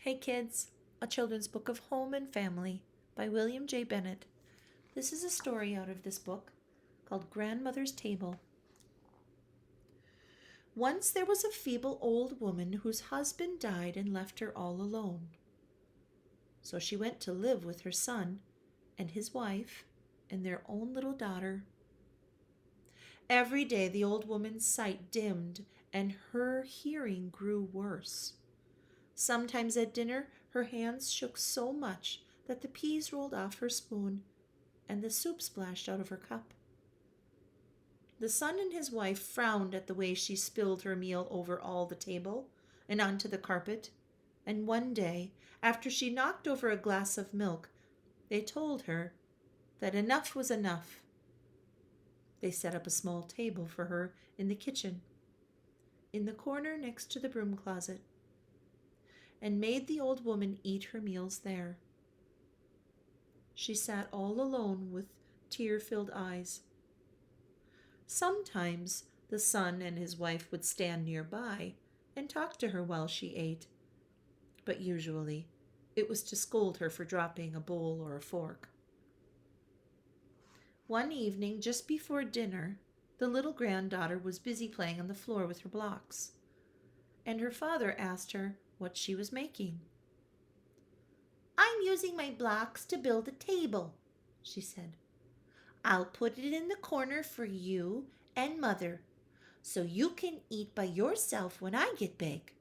Hey Kids, a children's book of home and family by William J. Bennett. This is a story out of this book called Grandmother's Table. Once there was a feeble old woman whose husband died and left her all alone. So she went to live with her son and his wife and their own little daughter. Every day the old woman's sight dimmed and her hearing grew worse. Sometimes at dinner her hands shook so much that the peas rolled off her spoon and the soup splashed out of her cup. The son and his wife frowned at the way she spilled her meal over all the table and onto the carpet, and one day, after she knocked over a glass of milk, they told her that enough was enough. They set up a small table for her in the kitchen, in the corner next to the broom closet, and made the old woman eat her meals there. She sat all alone with tear-filled eyes. Sometimes the son and his wife would stand nearby and talk to her while she ate, but usually it was to scold her for dropping a bowl or a fork. One evening, just before dinner, the little granddaughter was busy playing on the floor with her blocks, and her father asked her what she was making. "I'm using my blocks to build a table," she said. "I'll put it in the corner for you and Mother, so you can eat by yourself when I get big."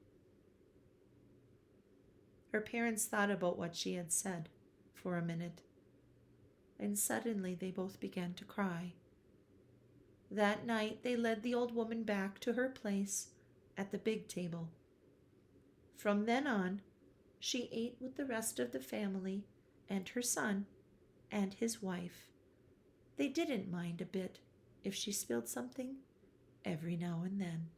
Her parents thought about what she had said for a minute, and suddenly they both began to cry. That night they led the old woman back to her place at the big table. From then on, she ate with the rest of the family and her son and his wife. They didn't mind a bit if she spilled something every now and then.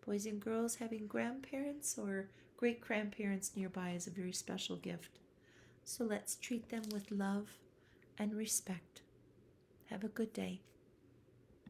Boys and girls, having grandparents or great-grandparents nearby is a very special gift. So let's treat them with love and respect. Have a good day.